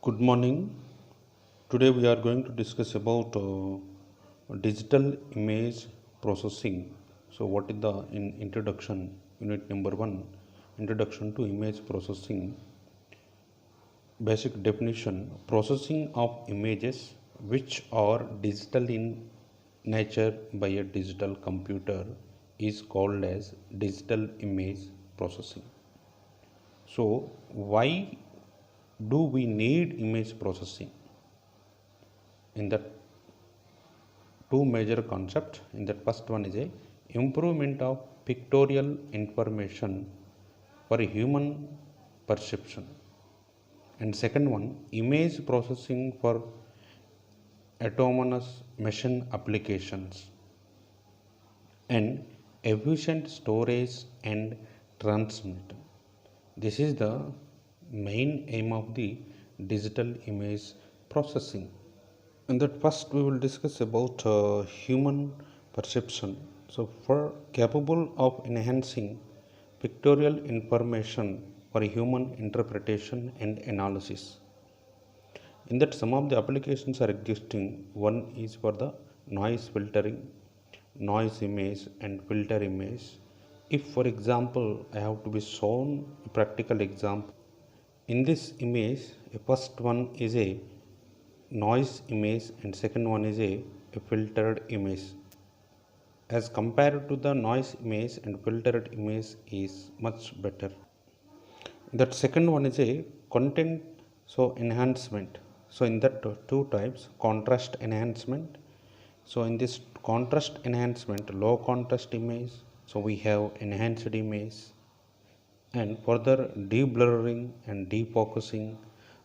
Good morning. Today we are going to discuss about digital image processing. So, what is the introduction? Unit number one, introduction to image processing. Basic definition: processing of images which are digital in nature by a digital computer is called as digital image processing. So, why do we need image processing? In that two major concepts. In that first one is a improvement of pictorial information for human perception, and second one image processing for autonomous machine applications and efficient storage and transmit. This is the main aim of the digital image processing. In that first we will discuss about human perception. So for capable of enhancing pictorial information for human interpretation and analysis, in that some of the applications are existing. One is for the noise filtering, noise image and filter image. If for example I have to be shown a practical example, in this image first one is a noise image and second one is a filtered image. As compared to the noise image and filtered image is much better. That second one is a content so enhancement. So in that two types, contrast enhancement. So in this contrast enhancement, low contrast image, so we have enhanced image, and further deblurring and defocusing.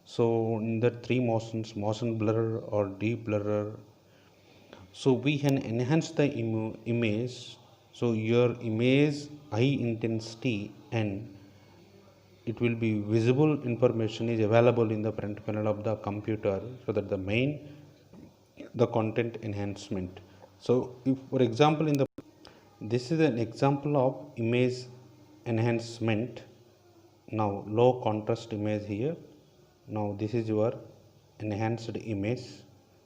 So in the three motions, motion blur or deblurrer, so we can enhance the image, so your image high intensity and it will be visible information is available in the front panel of the computer. So that the main the content enhancement. So if for example in the this is an example of image enhancement. Now low contrast image here. Now this is your enhanced image.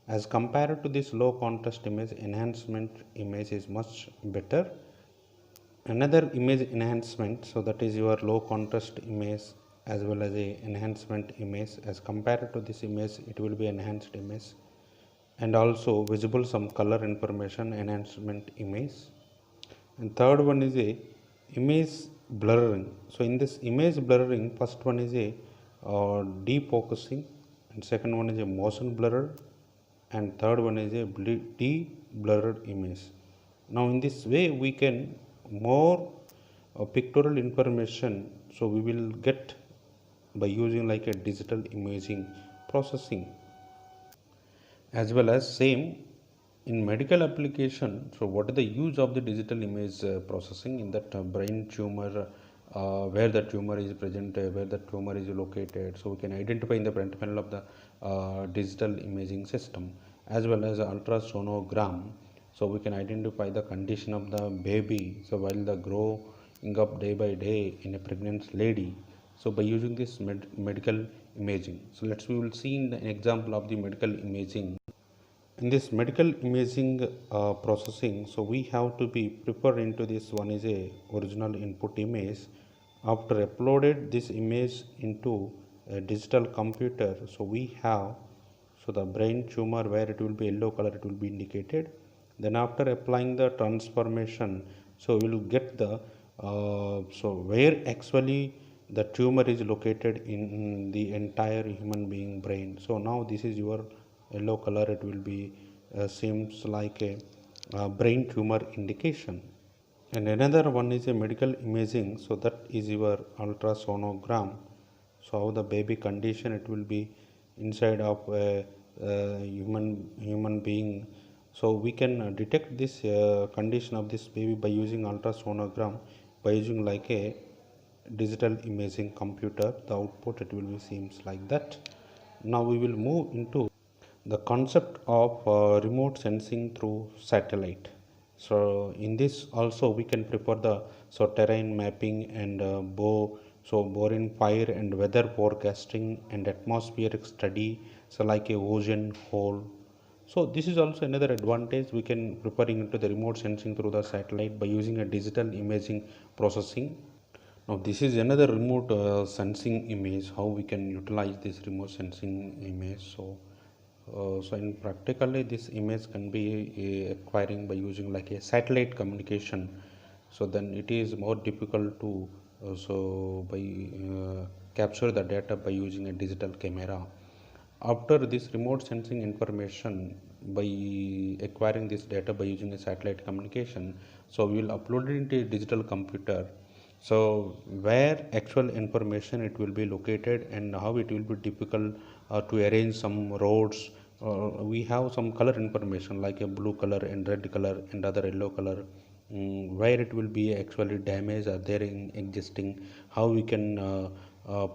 As compared to this low contrast image, enhancement image is much better. Another image enhancement, so that is your low contrast image as well as a enhancement image. As compared to this image, it will be enhanced image, and also visible some color information enhancement image. And third one is a image blurring. So in this image blurring, first one is a defocusing, and second one is a motion blur, and third one is a de-blurred image. Now in this way we can more pictorial information, so we will get by using like a digital imaging processing. As well as same in medical application. So what is the use of the digital image processing? In that brain tumor, where the tumor is present, where the tumor is located, so we can identify in the front panel of the digital imaging system. As well as ultrasonogram, so we can identify the condition of the baby, so while the growing up day by day in a pregnant lady, so by using this medical imaging. So let's we will see in the example of the medical imaging. In this medical imaging processing, so we have to be prepared into this. One is a original input image. After uploaded this image into a digital computer, so we have so the brain tumor where it will be yellow color, it will be indicated. Then after applying the transformation, so we will get the so where actually the tumor is located in the entire human being brain. So now this is your yellow color, it will be seems like a brain tumor indication. And another one is a medical imaging, so that is your ultrasonogram. So how the baby condition, it will be inside of a human being. So we can detect this condition of this baby by using ultrasonogram, by using like a digital imaging computer. The output, it will be seems like that. Now we will move into the concept of remote sensing through satellite. So in this also we can prepare the so terrain mapping and bow So marine fire and weather forecasting and atmospheric study, so like a ocean hole. So this is also another advantage we can preparing into the remote sensing through the satellite by using a digital imaging processing. Now this is another remote sensing image, how we can utilize this remote sensing image. So in practically this image can be acquiring by using like a satellite communication. So then it is more difficult to by capture the data by using a digital camera. After this remote sensing information, by acquiring this data by using a satellite communication, so we will upload it into a digital computer. So where actual information it will be located and how it will be difficult to arrange some roads. We have some color information like a blue color and red color and other yellow color, where it will be actually damaged are there in existing, how we can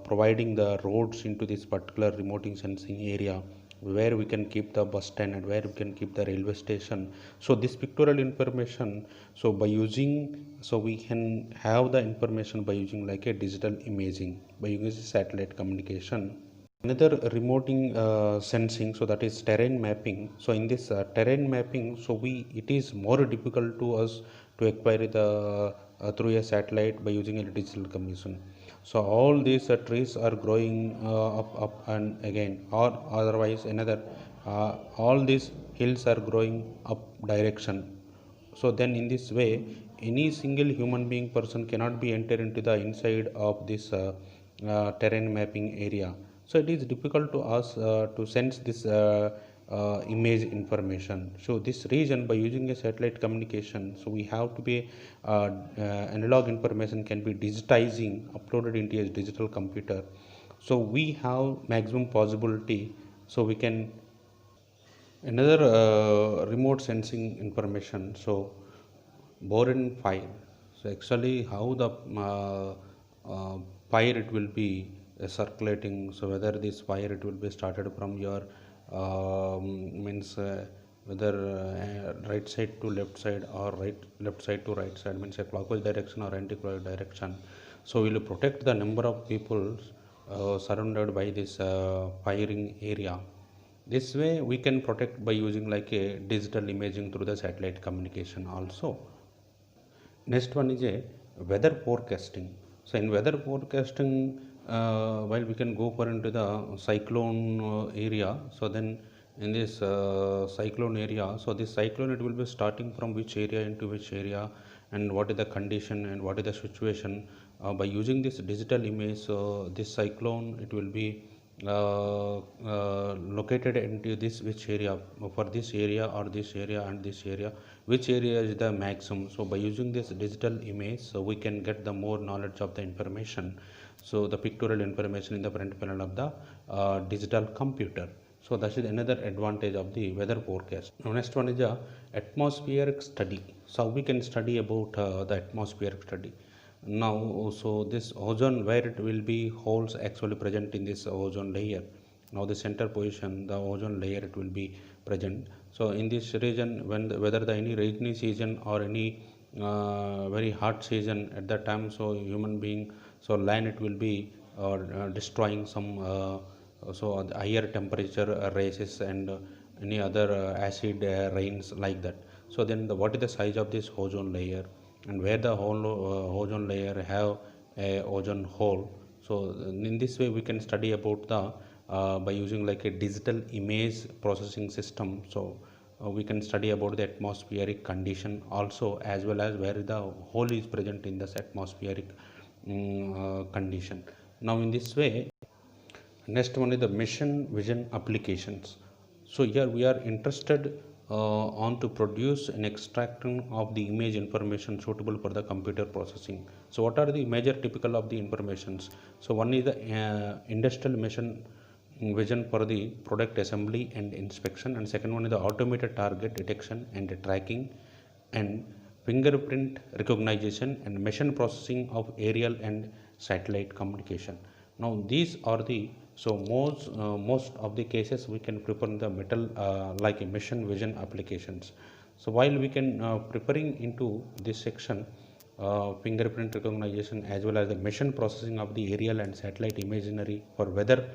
providing the roads into this particular remote sensing area, where we can keep the bus stand and where we can keep the railway station. So this pictorial information, so by using, so we can have the information by using like a digital imaging by using satellite communication. Another remoting sensing, so that is terrain mapping. So in this terrain mapping, so we it is more difficult to us to acquire the through a satellite by using a digital communication. So all these trees are growing up and again, or otherwise another, all these hills are growing up direction. So then in this way, any single human being person cannot be enter into the inside of this terrain mapping area. So it is difficult to us to sense this image information. So this region by using a satellite communication, so we have to be analog information can be digitizing uploaded into a digital computer. So we have maximum possibility, so we can another remote sensing information. So boron fire, so actually how the fire it will be circulating, so whether this fire it will be started from your means whether right side to left side or left side to right side, means a clockwise direction or anti-clockwise direction. So we will protect the number of people surrounded by this firing area. This way we can protect by using like a digital imaging through the satellite communication also. Next one is a weather forecasting. So in weather forecasting, while we can go for into the cyclone area, so then in this cyclone area, so this cyclone it will be starting from which area into which area, and what is the condition and what is the situation. By using this digital image, so this cyclone it will be located into this which area, for this area or this area and this area, which area is the maximum. So by using this digital image, so we can get the more knowledge of the information, so the pictorial information in the front panel of the digital computer. So that is another advantage of the weather forecast. Now next one is the atmospheric study. So we can study about the atmospheric study. Now so this ozone, where it will be holes actually present in this ozone layer. Now the center position, the ozone layer it will be present. So in this region, when whether the any rainy season or any very hot season at that time, so human being, so land it will be destroying some so the higher temperature rises and any other acid rains like that. So then what is the size of this ozone layer, and where the whole ozone layer have a ozone hole. So in this way we can study about the by using like a digital image processing system. So we can study about the atmospheric condition also, as well as where the hole is present in this atmospheric condition. Now in this way, next one is the machine vision applications. So here we are interested on to produce an extraction of the image information suitable for the computer processing. So what are the major typical of the informations? So one is the industrial machine vision for the product assembly and inspection, and second one is the automated target detection and tracking, and fingerprint recognition and machine processing of aerial and satellite communication. Now these are the, so most of the cases we can prepare the metal like a machine vision applications. So while we can preparing into this section, fingerprint recognition, as well as the mission processing of the aerial and satellite imagery for weather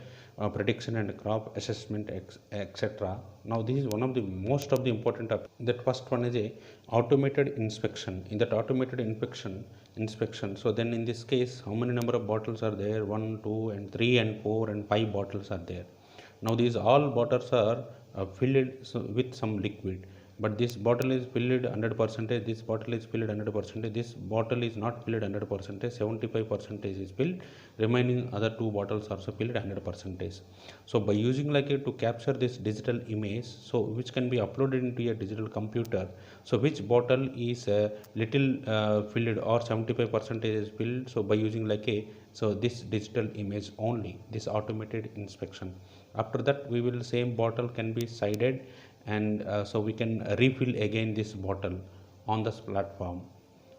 prediction and crop assessment, etc. Now this is one of the most of the important that first one is a automated inspection. In that automated inspection, so then in this case, how many number of bottles are there? 1, 2 and 3 and 4 and 5 bottles are there. Now these all bottles are filled with some liquid, but this bottle is filled 100%, this bottle is filled 100%, this bottle is not filled 100%, 75% is filled, remaining other two bottles also filled 100%. So by using like to capture this digital image, so which can be uploaded into a digital computer, so which bottle is little filled or 75% is filled, so by using like so this digital image only, this automated inspection. After that, we will same bottle can be sided, and so we can refill again this bottle on this platform.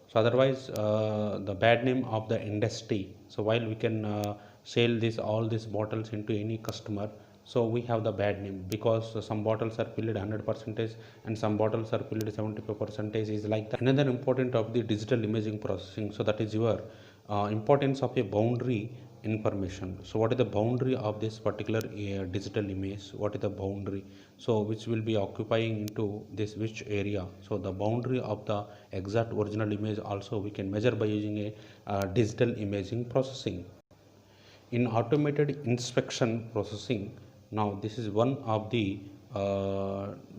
So otherwise, the bad name of the industry. So while we can sell this all these bottles into any customer, so we have the bad name, because some bottles are filled 100% and some bottles are filled 75% is like that. Another important of the digital imaging processing, so that is your importance of a boundary information. So what is the boundary of this particular digital image? What is the boundary? So which will be occupying into this which area? So the boundary of the exact original image also we can measure by using a digital imaging processing. In automated inspection processing, now this is one of the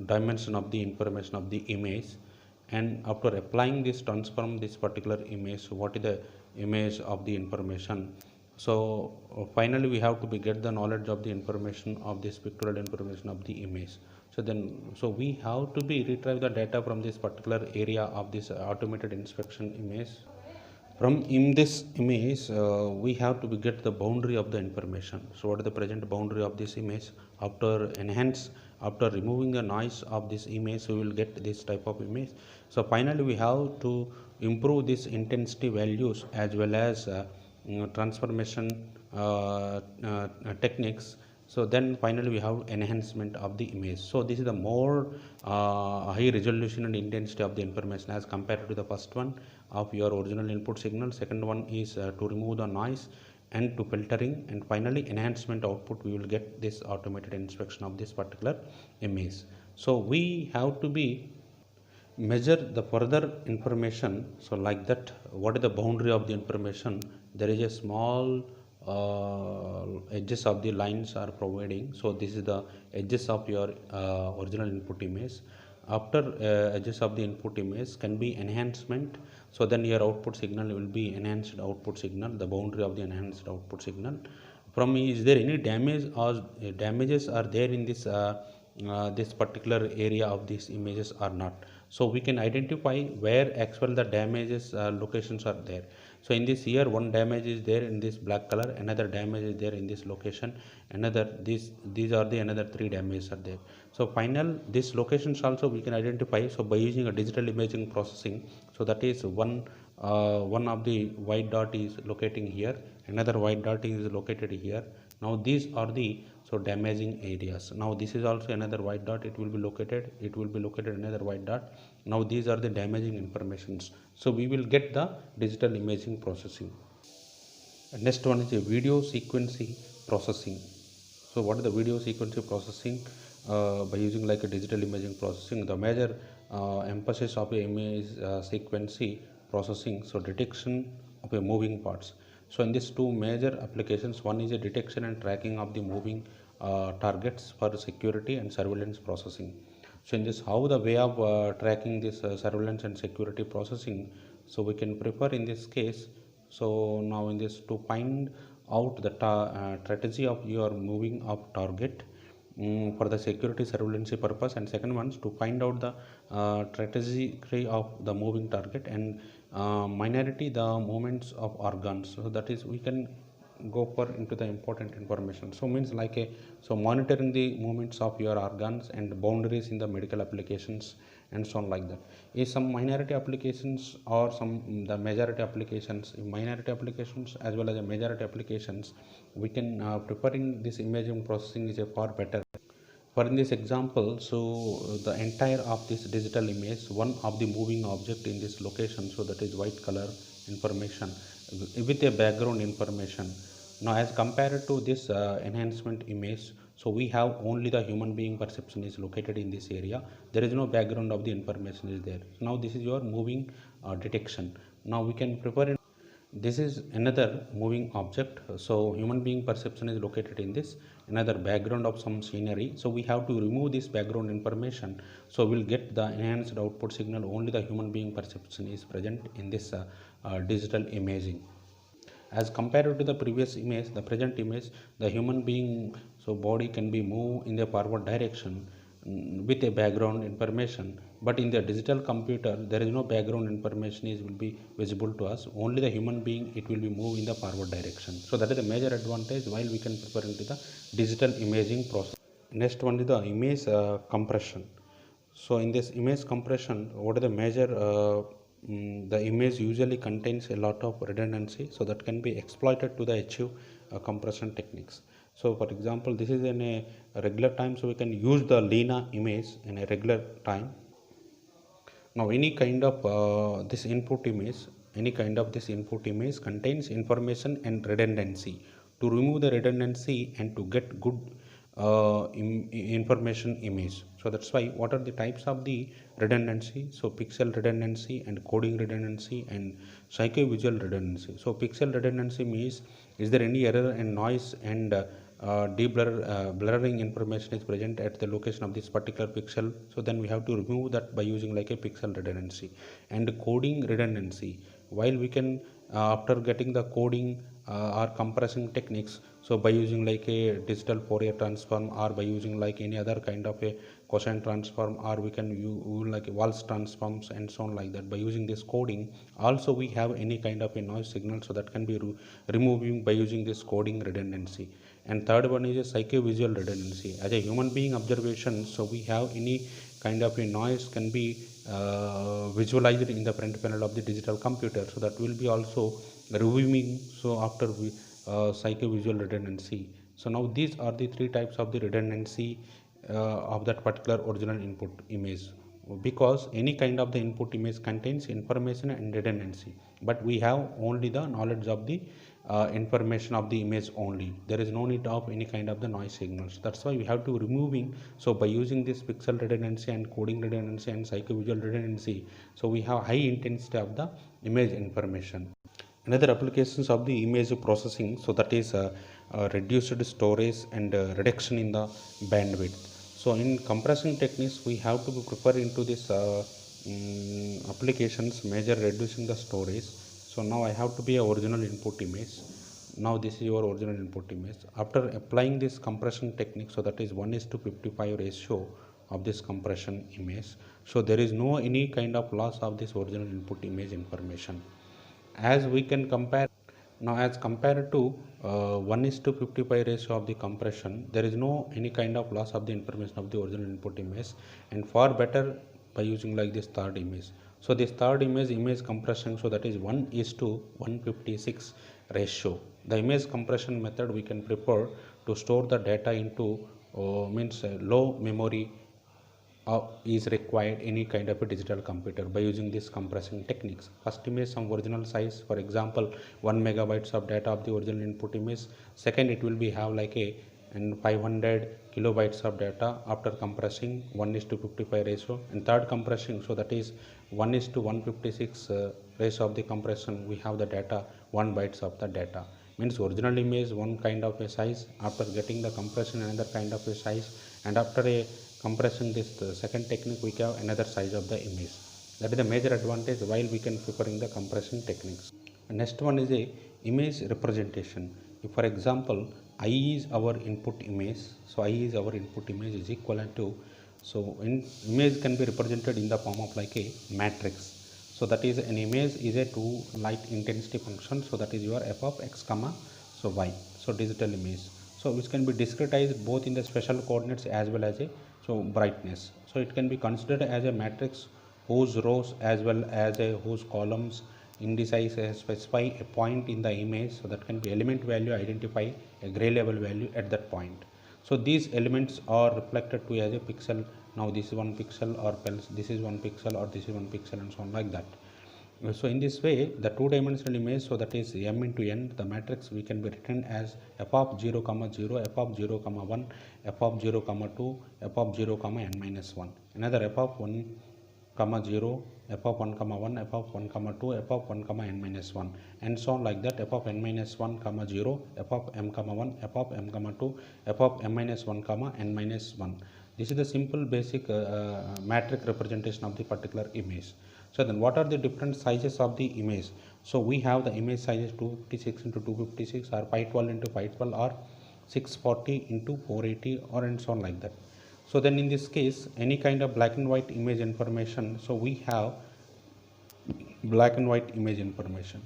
dimension of the information of the image, and after applying this transform this particular image, what is the image of the information? So finally we have to be get the knowledge of the information of this pictorial information of the image. So then, so we have to be retrieve the data from this particular area of this automated inspection image. From in this image, we have to be get the boundary of the information. So what is the present boundary of this image? After removing the noise of this image, we will get this type of image. So finally we have to improve this intensity values as well as transformation techniques. So then finally we have enhancement of the image. So this is the more high resolution and intensity of the information as compared to the first one of your original input signal. Second one is to remove the noise and to filtering, and finally enhancement output we will get this automated inspection of this particular image. So we have to be measure the further information. So like that, what is the boundary of the information? There is a small edges of the lines are providing. So this is the edges of your original input image. After edges of the input image can be enhancement, so then your output signal will be enhanced output signal, the boundary of the enhanced output signal. From is there any damage or damages are there in this this particular area of these images or not? So we can identify where actual the damages locations are there. So in this here, one damage is there in this black color, another damage is there in this location, another these are the another 3 damages are there. So final this locations also we can identify, so by using a digital imaging processing. So that is one of the white dot is locating here, another white dot is located here. Now these are the damaging areas. Now this is also another white dot, it will be located another white dot. Now these are the damaging informations. So we will get the digital imaging processing. And next one is a video sequencing processing. So what is the video sequencing processing? By using like a digital imaging processing, the major emphasis of a image sequencing processing, so detection of a moving parts. So in these two major applications, one is a detection and tracking of the moving targets for security and surveillance processing. So in this, how the way of tracking this surveillance and security processing, so we can prefer in this case. So now in this, to find out the strategy of your moving of target for the security surveillance purpose, and second one is to find out the strategy of the moving target, and minority the movements of organs. So that is we can go for into the important information. So means like a monitoring the movements of your organs and boundaries in the medical applications and so on like that. Is some minority applications or some the majority applications, minority applications as well as a majority applications, we can preferring this imaging processing is a far better For in this example, so the entire of this digital image, one of the moving object in this location, so that is white color information with a background information. Now as compared to this enhancement image, so we have only the human being perception is located in this area. There is no background of the information is there. Now this is your moving detection. Now we can prepare this is another moving object. So human being perception is located in this another background of some scenery. So we have to remove this background information. So we'll get the enhanced output signal. Only the human being perception is present in this digital imaging. As compared to the previous image, the present image, the human being so body can be moved in the forward direction with a background information, but in the digital computer there is no background information is will be visible to us. Only the human being it will be moved in the forward direction. So that is the major advantage while we can prepare into the digital imaging process. Next one is the image compression. So in this image compression, what are the major the image usually contains a lot of redundancy, so that can be exploited to the achieve compression techniques. So for example, this is in a regular time, so we can use the Lena image in a regular time. Now any kind of this input image, any kind of this input image contains information and redundancy. To remove the redundancy and to get good information image, so that's why what are the types of the redundancy? So pixel redundancy and coding redundancy and psychovisual redundancy. So pixel redundancy means is there any error and noise and blurring information is present at the location of this particular pixel, so then we have to remove that by using like a pixel redundancy. And coding redundancy, while we can after getting the coding or compressing techniques, so by using like a digital Fourier transform or by using like any other kind of a cosine transform, or we can use like Walsh transforms and so on like that. By using this coding also we have any kind of a noise signal, so that can be removing by using this coding redundancy. And third one is a psychovisual redundancy. As a human being observation, so we have any kind of a noise can be visualized in the front panel of the digital computer, so that will be also reviewing. So after we psychovisual redundancy. So now these are the three types of the redundancy of that particular original input image, because any kind of the input image contains information and redundancy, but we have only the knowledge of the information of the image only. There is no need of any kind of the noise signals. That's why we have to removing. So by using this pixel redundancy and coding redundancy and psychovisual redundancy, so we have high intensity of the image information. Another applications of the image processing, so that is reduced storage and reduction in the bandwidth. So in compressing techniques we have to prefer into this applications major reducing the storage. So now I have to be a original input image. Now this is your original input image. After applying this compression technique, so that is 1:55 ratio of this compression image, so there is no any kind of loss of this original input image information. As we can compare now, as compared to 1:55 ratio of the compression, there is no any kind of loss of the information of the original input image, and far better by using like this third image. So this third image compression, so that is 1:156 ratio. The image compression method we can prefer to store the data into means low memory is required any kind of a digital computer by using this compressing techniques. First image some original size, for example 1 megabytes of data of the original input image. Second, it will be have like a and 500 kilobytes of data after compressing 1:55 ratio. And third compressing, so that is 1:156 ratio of the compression, we have the data 1 bytes of the data. Means original image one kind of a size, after getting the compression another kind of a size, and after a compression this second technique we have another size of the image. That is the major advantage while we can preferring the compression techniques. And next one is a image representation. If for example I is our input image, so I is our input image is equivalent to, so image can be represented in the form of like a matrix. So that is an image is a two light intensity function, so that is your f of x comma so y, so digital image, so which can be discretized both in the special coordinates as well as a so brightness. So it can be considered as a matrix whose rows as well as a whose columns indices specify a point in the image, so that can be element value identify a gray level value at that point. So these elements are reflected to as a pixel. Now this is one pixel, or else this is one pixel, or this is one pixel, and so on like that. So in this way, the two-dimensional image, so that is m into n, the matrix we can be written as f of 0 comma 0, f of 0 comma 1, f of 0 comma 2, f of 0 comma n minus 1. Another f of 1 comma 0, f of 1 comma 1, f of 1 comma 2, f of 1 comma n minus 1, and so on like that. F of n minus 1 comma 0, f of m comma 1, f of m comma 2, f of m minus 1 comma n minus 1. This is the simple basic matrix representation of the particular image. So then what are the different sizes of the image? So we have the image sizes 256 into 256, or 512 into 512, or 640 into 480, or and so on like that. So then in this case, any kind of black and white image information, so we have black and white image information.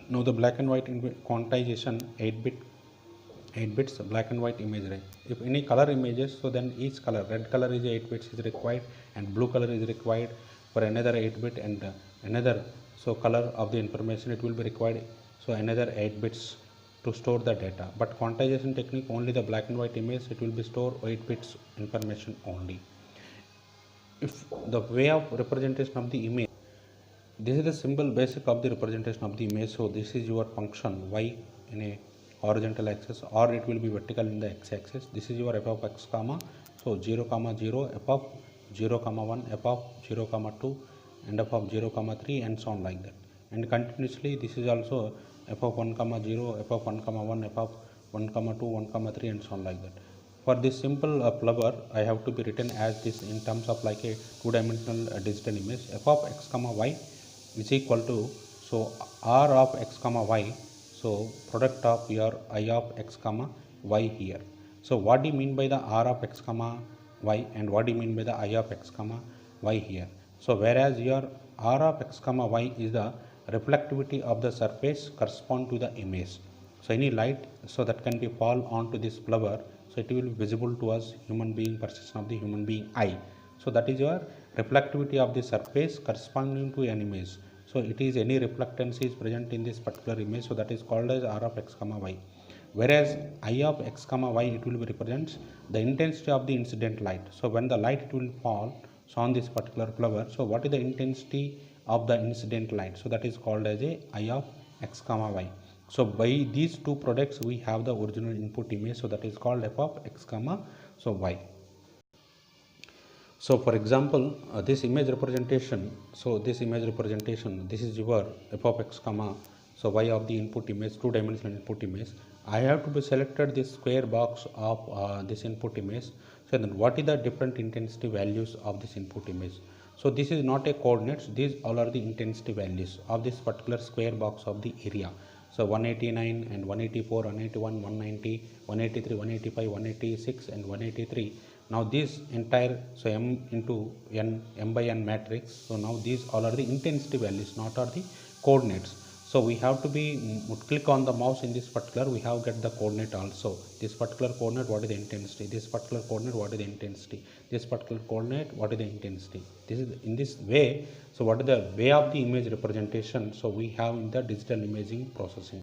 Now the black and white quantization 8 bits black and white image, right? If any color images, so then each color, red color is 8 bits is required, and blue color is required for another 8 bit, and another so color of the information it will be required, so another 8 bits to store the data. But quantization technique, only the black and white image it will be store 8 bits information only. If the way of representation of the image, this is the symbol basic of the representation of the image. So this is your function y in a horizontal axis, or it will be vertical in the x-axis. This is your f of x comma, so 0 comma 0, f of 0 comma 1, f of 0 comma 2, and f of 0 comma 3, and so on like that. And continuously this is also f of 1 comma 0, f of 1 comma 1, f of 1 comma 2, 1 comma 3, and so on like that. For this simple flower, I have to be written as this in terms of like a two-dimensional digital image. F of x comma y is equal to, so r of x comma y, so product of your I of x comma y here. So what do you mean by the r of x comma y, and what do you mean by the I of x comma y here? So whereas your r of x comma y is the reflectivity of the surface correspond to the image. So any light so that can be fall onto this flower, so it will be visible to us human being, perception of the human being eye. So that is your reflectivity of the surface corresponding to an image. So it is any reflectance is present in this particular image, so that is called as r of x comma y. Whereas I of x comma y, it will be represents the intensity of the incident light. So when the light it will fall so on this particular flower, so what is the intensity of the incident light? So that is called as a I of x comma y. So by these two products we have the original input image, so that is called f of x comma so y. So for example, this image representation, this is your f of x comma so y of the input image, two-dimensional input image. I have to be selected this square box of this input image. So then what is the different intensity values of this input image? So this is not a coordinates, these all are the intensity values of this particular square box of the area. So 189 and 184, 181, 190, 183, 185, 186, and 183. Now this entire, so m into n, m by n matrix, so now these all are the intensity values, not are the coordinates. So we have to be click on the mouse in this particular, we have get the coordinate also. This particular coordinate, what is the intensity? This particular coordinate, what is the intensity? This particular coordinate, what is the intensity? This is in this way. So what is the way of the image representation? So we have in the digital imaging processing.